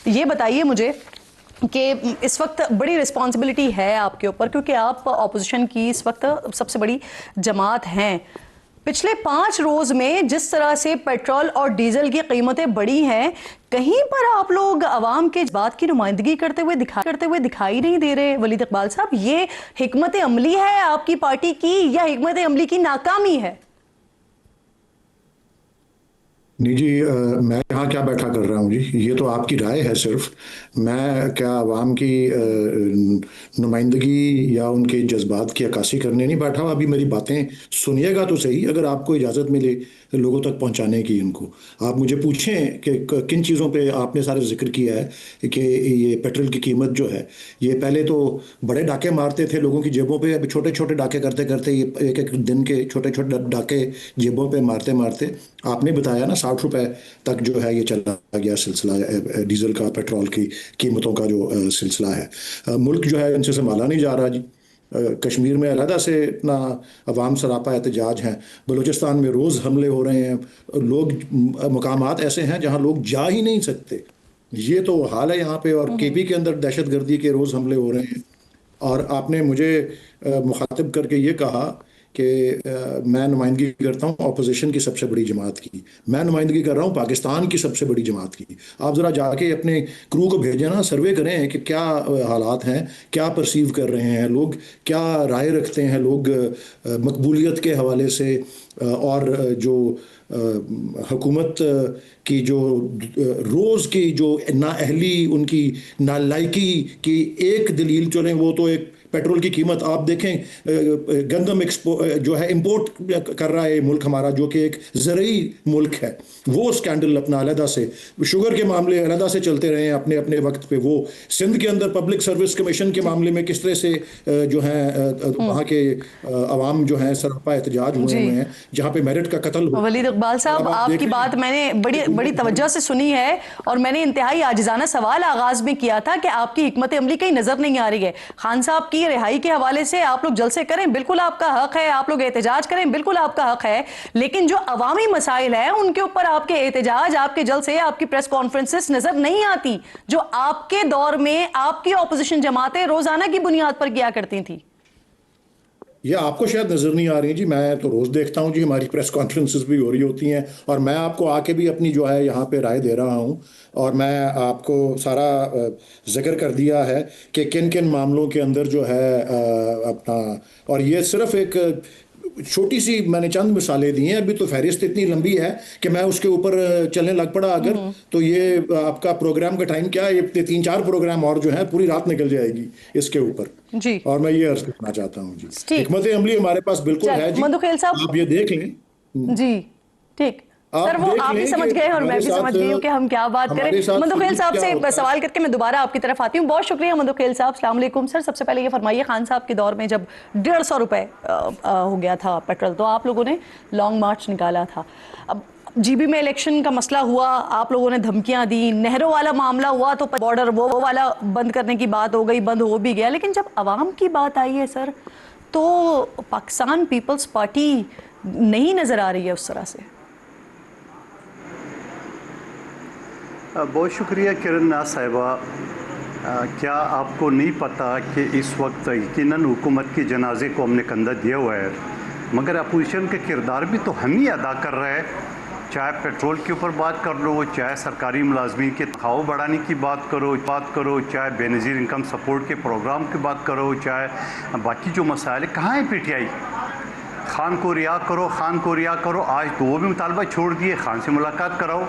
یہ بتائیے مجھے کہ اس وقت بڑی رسپانسبلٹی ہے آپ کے اوپر، کیونکہ آپ اپوزیشن کی اس وقت سب سے بڑی جماعت ہیں. پچھلے 5 روز میں جس طرح سے پیٹرول اور ڈیزل کی قیمتیں بڑھی ہیں، کہیں پر آپ لوگ عوام کے بات کی نمائندگی کرتے ہوئے دکھائی نہیں دے رہے. ولید اقبال صاحب، یہ حکمت عملی ہے آپ کی پارٹی کی یا حکمت عملی کی ناکامی ہے؟ نہیں جی، میں یہاں کیا بیٹھا کر رہا ہوں جی؟ یہ تو آپ کی رائے ہے صرف. میں کیا عوام کی نمائندگی یا ان کے جذبات کی عکاسی کرنے نہیں بیٹھا ہوں. ابھی میری باتیں سنیے گا تو صحیح، اگر آپ کو اجازت ملے لوگوں تک پہنچانے کی. ان کو آپ مجھے پوچھیں کہ کن چیزوں پہ آپ نے سارے ذکر کیا ہے کہ یہ پیٹرول کی قیمت جو ہے، یہ پہلے تو بڑے ڈاکے مارتے تھے لوگوں کی جیبوں پہ، اب چھوٹے چھوٹے ڈاکے کرتے کرتے یہ ایک دن کے چھوٹے چھوٹے ڈاکے جیبوں پہ مارتے مارتے آپ نے بتایا نا 60 روپے تک جو ہے یہ چلا گیا سلسلہ ڈیزل کا، پیٹرول کی قیمتوں کا جو سلسلہ ہے. ملک جو ہے ان سے سنبھالا نہیں جا رہا جی. کشمیر میں علیحدہ سے اتنا عوام سراپا احتجاج ہیں، بلوچستان میں روز حملے ہو رہے ہیں، لوگ مقامات ایسے ہیں جہاں لوگ جا ہی نہیں سکتے. یہ تو حال ہے یہاں پہ. اور کے پی کے اندر دہشت گردی کے روز حملے ہو رہے ہیں. اور آپ نے مجھے مخاطب کر کے یہ کہا کہ میں نمائندگی کرتا ہوں اپوزیشن کی سب سے بڑی جماعت کی. میں نمائندگی کر رہا ہوں پاکستان کی سب سے بڑی جماعت کی. آپ ذرا جا کے اپنے کرو کو بھیجیں نا، سروے کریں کہ کیا حالات ہیں، کیا پرسیو کر رہے ہیں لوگ، کیا رائے رکھتے ہیں لوگ مقبولیت کے حوالے سے، اور جو حکومت کی جو روز کی جو نااہلی، ان کی نالائکی کی ایک دلیل چلیں وہ تو ایک پیٹرول کی قیمت. آپ دیکھیں گندم جو ہے امپورٹ کر رہا ہے ملک ہمارا، جو کہ ایک زرعی ملک ہے، وہ سکینڈل اپنا علیحدہ سے. شوگر کے معاملے علیحدہ سے چلتے رہے ہیں اپنے اپنے وقت پہ. وہ سندھ کے اندر پبلک سروس کمیشن کے معاملے میں کس طرح سے جو ہیں وہاں کے عوام جو ہیں سراپا احتجاج ہوئے ہیں، جہاں پہ میرٹ کا قتل ہو. ولید اقبال صاحب، آپ کی بات میں نے بڑی توجہ سے سنی ہے، اور میں نے انتہائی عاجزانہ سوال آغاز میں کیا تھا کہ آپ کی حکمت عملی کہیں نظر نہیں آ رہی ہے. خان صاحب کی رہائی کے حوالے سے آپ لوگ جلسے کریں، بالکل آپ کا حق ہے. آپ لوگ احتجاج کریں، بالکل آپ کا حق ہے. لیکن جو عوامی مسائل ہیں ان کے اوپر آپ کے احتجاج، آپ کے جلسے، آپ کی پریس کانفرنسز نظر نہیں آتی، جو آپ کے دور میں آپ کی اپوزیشن جماعتیں روزانہ کی بنیاد پر کیا کرتی تھیں. یہ آپ کو شاید نظر نہیں آ رہی جی. میں تو روز دیکھتا ہوں جی، ہماری پریس کانفرنسز بھی ہو رہی ہوتی ہیں، اور میں آپ کو آ کے بھی اپنی جو ہے یہاں پہ رائے دے رہا ہوں. اور میں آپ کو سارا ذکر کر دیا ہے کہ کن کن معاملوں کے اندر جو ہے اپنا. اور یہ صرف ایک چھوٹی سی میں نے چند مثالیں دی ہیں. ابھی تو فہرست اتنی لمبی ہے کہ میں اس کے اوپر چلنے لگ پڑا اگر تو یہ آپ کا پروگرام کا ٹائم کیا ہے، یہ 3-4 پروگرام اور جو ہیں پوری رات نکل جائے گی اس کے اوپر. جی، اور میں یہ عرض کرنا چاہتا ہوں جی، ٹھیک. حکمت عملی ہمارے پاس بالکل ہے جی. مندوخیل صاحب، آپ یہ دیکھ لیں. جی ٹھیک سر، وہ دیکھ آپ بھی لیں سمجھ کہ گئے اور میں بھی سمجھ گئی ہوں کہ ہم کیا بات کریں. ہمارے ساتھ مندوخیل صاحب کیا سے ہوتا ہے. سوال کر کے میں دوبارہ آپ کی طرف آتی ہوں. بہت شکریہ مندوخیل صاحب. السلام علیکم سر. سب سے پہلے یہ فرمائیے، خان صاحب کے دور میں جب 150 روپے ہو گیا تھا پیٹرول، تو آپ لوگوں نے لانگ مارچ نکالا تھا. اب جی بی میں الیکشن کا مسئلہ ہوا، آپ لوگوں نے دھمکیاں دی. نہروں والا معاملہ ہوا تو بارڈر وہ والا بند کرنے کی بات ہو گئی، بند ہو بھی گیا. لیکن جب عوام کی بات آئی ہے سر، تو پاکستان پیپلز پارٹی نہیں نظر آ رہی ہے اس طرح سے. بہت شکریہ کرن صاحبہ. کیا آپ کو نہیں پتا کہ اس وقت یقیناً حکومت کے جنازے کو ہم نے کندھا دیا ہوا ہے، مگر اپوزیشن کا کردار بھی تو ہم ہی ادا کر رہے ہیں. چاہے پیٹرول کے اوپر بات کر لو، چاہے سرکاری ملازمین کے تنخواہ بڑھانے کی بات کرو، چاہے بے نظیر انکم سپورٹ کے پروگرام کی بات کرو، چاہے باقی جو مسائل ہیں. کہاں ہے پی ٹی آئی؟ خان کو رہا کرو، خان کو رہا کرو. آج تو وہ بھی مطالبہ چھوڑ دیے، خان سے ملاقات کراؤ.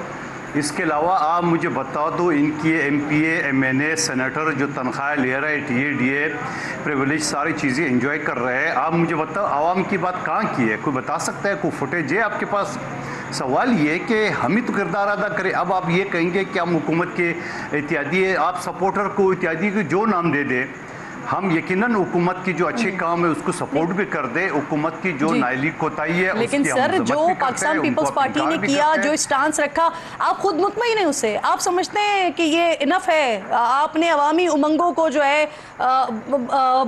اس کے علاوہ آپ مجھے بتا دو، ان کی ایم پی اے، ایم این اے، سینیٹر جو تنخواہ لے رہے، T A, D A, privilege, ساری چیزیں انجوائے کر رہے ہیں. آپ مجھے بتاؤ عوام کی بات کہاں کی ہے؟ کوئی بتا سکتا ہے؟ کوئی فوٹیج ہے آپ کے پاس؟ سوال یہ ہے کہ ہم ہی تو کردار ادا کریں. اب آپ یہ کہیں گے کہ ہم حکومت کے اتحادی، آپ سپورٹر کو اتحادی کو جو نام دے دیں، ہم یقیناً حکومت کی جو اچھے کام ہے اس کو سپورٹ بھی کر دیں. حکومت کی جو نائلی کوتاہی ہے اس لیکن کی ہم سر، مذمت جو بھی کرتے ہیں، پاکستان ان کو پیپلز پارٹی نے کیا، جو اسٹانس رکھا، آپ خود مطمئن ہیں اس سے؟ آپ سمجھتے ہیں کہ یہ انف ہے؟ آپ نے عوامی امنگوں کو جو ہے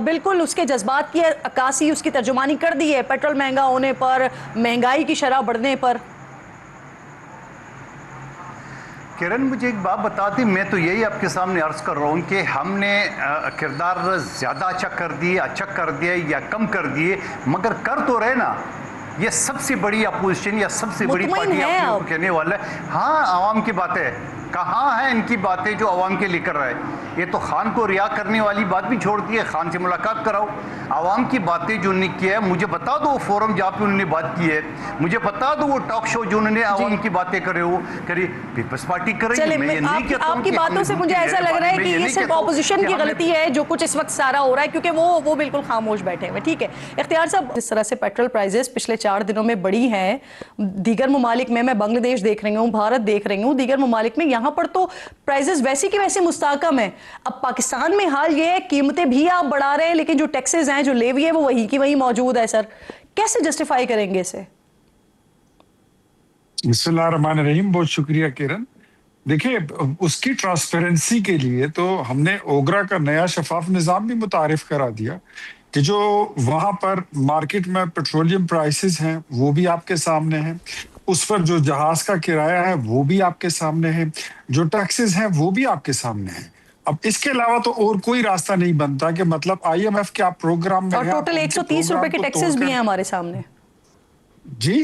بالکل اس کے جذبات کی عکاسی، اس کی ترجمانی کر دی ہے پیٹرول مہنگا ہونے پر، مہنگائی کی شرح بڑھنے پر. کرن مجھے ایک بات بتاتی، میں تو یہی آپ کے سامنے عرض کر رہا ہوں کہ ہم نے کردار زیادہ اچھا کر دیا یا کم کر دیے، مگر کر تو رہے نا. یہ سب سے بڑی اپوزیشن یا سب سے بڑی پارٹی آپ کو کہنے والا ہے. ہاں عوام کی باتیں کہاں ہیں ان کی باتیں جو عوام کے لے کر رہے. یہ تو خان کو ریا کرنے والی بات بھی چھوڑ دی ہے، خان سے ملاقات کراؤ. عوام کی باتیں جو انہوں نے کیا ہے مجھے بتا دو، وہ فورم جہاں پہ انہوں نے بات کی ہے مجھے بتا دو، وہ ٹاک شو جو انہوں نے عوام کی باتیں کری پیپلز پارٹی کر رہی ہے. میں یہ نہیں کہتا ہوں آپ کی باتوں سے مجھے ایسا لگ رہا ہے کہ یہ صرف اپوزیشن کی غلطی ہے جو کچھ اس وقت سارا ہو رہا ہے، کیونکہ وہ بالکل خاموش بیٹھے ہوئے. ٹھیک ہے اختیار صاحب، جس طرح سے پیٹرول پرائزز پچھلے 4 دنوں میں بڑی ہیں دیگر ممالک میں بنگلہ دیش دیکھ رہی ہوں، بھارت دیکھ رہی ہوں، دیگر ممالک میں یہاں پر تو پرائزز ویسی کی ویسے مستحکم ہیں. اب پاکستان میں حال یہ ہے قیمتیں بھی آپ بڑھا رہے ہیں لیکن جو ٹیکسز ہیں جو لیوی ہے وہ وہی کی وہی موجود ہے. سر کیسے جسٹیفائی کریں گے اسے؟ بسم اللہ الرحمن الرحیم. بہت شکریہ کرن. دیکھیں اس کی ٹرانسپیرنسی کے لیے تو ہم نے اوگرا کا نیا شفاف نظام بھی متعارف کرا دیا کہ جو وہاں پر مارکیٹ میں پیٹرولیم پرائسز ہیں وہ بھی آپ کے سامنے ہیں، اس پر جو جہاز کا کرایہ ہے وہ بھی آپ کے سامنے ہے، جو ٹیکسز ہیں وہ بھی آپ کے سامنے ہیں. اب اس کے علاوہ تو اور کوئی راستہ نہیں بنتا کہ مطلب آئی ایم ایف کے آپ پروگرام میں اور ٹوٹل 130 روپے کے ٹیکسز بھی ہیں ہمارے سامنے. جی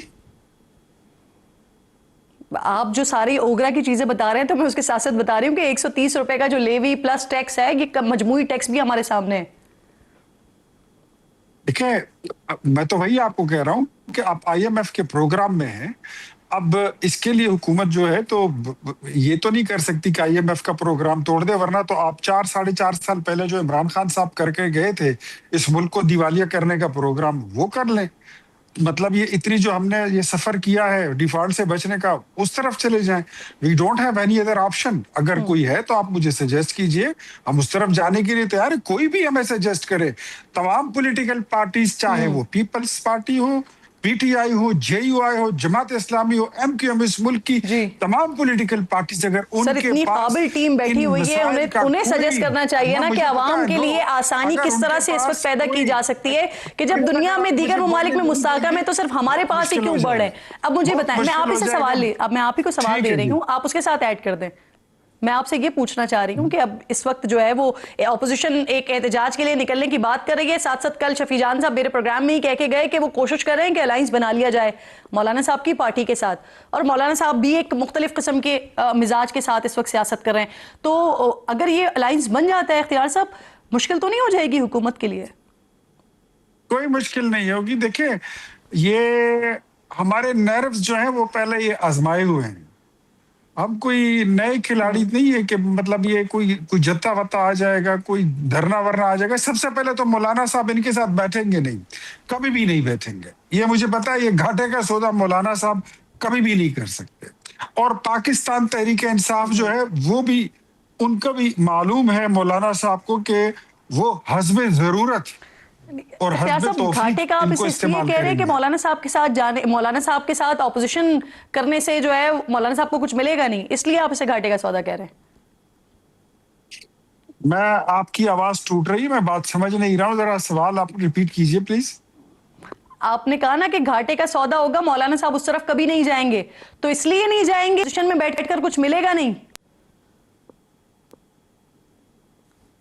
آپ جو ساری اوگرا کی چیزیں بتا رہے ہیں تو میں اس کے ساتھ ساتھ بتا رہی ہوں کہ 130 روپے کا جو لیوی پلس ٹیکس ہے یہ مجموعی ٹیکس بھی ہمارے سامنے ہے. دیکھیں میں تو وہی آپ کو کہہ رہا ہوں کہ آپ آئی ایم ایف کے پروگرام میں ہیں. اب اس کے لیے حکومت جو ہے تو یہ تو نہیں کر سکتی کہ آئی ایم ایف کا پروگرام توڑ دے، ورنہ تو آپ 4-4.5 سال پہلے جو عمران خان صاحب کر کے گئے تھے اس ملک کو دیوالیہ کرنے کا پروگرام وہ کر لیں. مطلب یہ اتنی جو ہم نے یہ سفر کیا ہے ڈیفالٹ سے بچنے کا اس طرف چلے جائیں. We don't have any other option. اگر کوئی ہے تو آپ مجھے سجیسٹ کیجئے، ہم اس طرف جانے کے لیے تیار ہیں. کوئی بھی ہمیں سجیسٹ کرے، تمام پولیٹیکل پارٹیز چاہے وہ پیپلز پارٹی ہو، پی ٹی آئی ہو، جے یو آئی ہو، جماعت اسلامی ہو، ایم کیو ایم، اس ملک کی تمام پولیٹیکل پارٹیز اگر ان سر کے اتنی پاس قابل ٹیم بیٹھی ہوئی ہے انہیں سجیسٹ کرنا چاہیے نا کہ عوام کے لیے آسانی کس طرح سے اس وقت پیدا کی جا سکتی ہے کہ جب دنیا میں دیگر ممالک میں مستحکم ہے تو صرف ہمارے پاس ہی کیوں بڑھ ہے. اب مجھے بتائیں، میں آپ ہی سے سوال میں آپ ہی کو سوال دے رہی ہوں، آپ اس کے ساتھ ایڈ کر دیں. میں آپ سے یہ پوچھنا چاہ رہی ہوں کہ اب اس وقت جو ہے وہ اپوزیشن ایک احتجاج کے لیے نکلنے کی بات کر رہی ہے، ساتھ ساتھ کل شفیع جان صاحب میرے پروگرام میں ہی کہہ کے گئے کہ وہ کوشش کر رہے ہیں کہ الائنس بنا لیا جائے مولانا صاحب کی پارٹی کے ساتھ، اور مولانا صاحب بھی ایک مختلف قسم کے مزاج کے ساتھ اس وقت سیاست کر رہے ہیں. تو اگر یہ الائنس بن جاتا ہے اختیار صاحب، مشکل تو نہیں ہو جائے گی حکومت کے لیے؟ کوئی مشکل نہیں ہوگی. دیکھیں یہ ہمارے نروز جو ہیں وہ پہلے یہ آزمائے ہوئے ہیں. ہم کوئی نئے کھلاڑی نہیں ہے کہ مطلب یہ کوئی جتا وتا آ جائے گا، کوئی دھرنا ورنا آ جائے گا. سب سے پہلے تو مولانا صاحب ان کے ساتھ بیٹھیں گے نہیں، کبھی بھی نہیں بیٹھیں گے. یہ مجھے پتا ہے، یہ گھاٹے کا سودا مولانا صاحب کبھی بھی نہیں کر سکتے. اور پاکستان تحریک انصاف جو ہے وہ بھی، ان کا بھی معلوم ہے مولانا صاحب کو کہ وہ حسب ضرورت اور اختیار حسب صاحب گھاٹے کا آپ اس لیے کہہ رہے ہیں کہ مولانا صاحب کے ساتھ اپوزیشن کرنے سے جو ہے مولانا صاحب کو کچھ ملے گا نہیں، اس لیے آپ اسے گھاٹے کا سودا کہہ رہے ہیں؟ میں آپ کی آواز ٹوٹ رہی ہے، میں بات سمجھ نہیں رہا ہوں، ذرا سوال آپ ریپیٹ کیجئے پلیز. آپ نے کہا نا کہ گھاٹے کا سودا ہوگا، مولانا صاحب اس طرف کبھی نہیں جائیں گے، تو اس لیے نہیں جائیں گے اپوزیشن میں بیٹھ کر کچھ ملے گا نہیں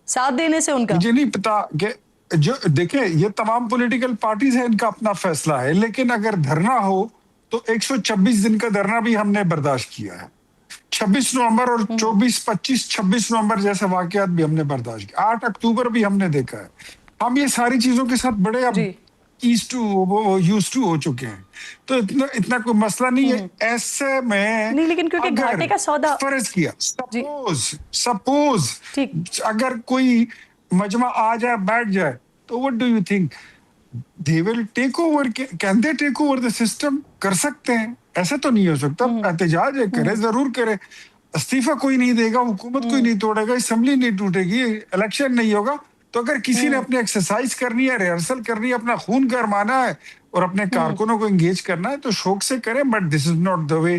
ساتھ دینے سے ان کا؟ مجھے نہیں پتا کہ جو دیکھیں یہ تمام پولیٹیکل پارٹیز ہیں، ان کا اپنا فیصلہ ہے، لیکن اگر دھرنا ہو تو 126 دن کا دھرنا بھی ہم نے برداشت کیا ہے. 26 نومبر اور 26 نومبر جیسے واقعات بھی ہم نے برداشت کیا. 8 اکتوبر بھی ہم نے دیکھا ہے. ہم یہ ساری چیزوں کے ساتھ بڑے اب یوز ٹو ہو چکے ہیں، تو اتنا کوئی مسئلہ نہیں ہے. ایسے میں نہیں، لیکن کیونکہ گھاٹے کا سودا فرض کیا، سپوز اگر کوئی مجمع آ جائے بیٹھ جائے تو what do you think they will take over? Can they take over the system? کر سکتے ہیں، ایسا تو نہیں ہو سکتا. احتجاج کرے، ضرور کرے. استعفیٰ کوئی نہیں دے گا، حکومت کوئی نہیں توڑے گا، اسمبلی نہیں ٹوٹے گی، الیکشن نہیں ہوگا. تو اگر کسی نے اپنی ایکسرسائز کرنی ہے، ریہرسل کرنی ہے، اپنا خون گرمانا ہے اور اپنے کارکنوں کو انگیج کرنا ہے تو شوق سے کریں، but this is not the way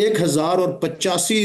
1085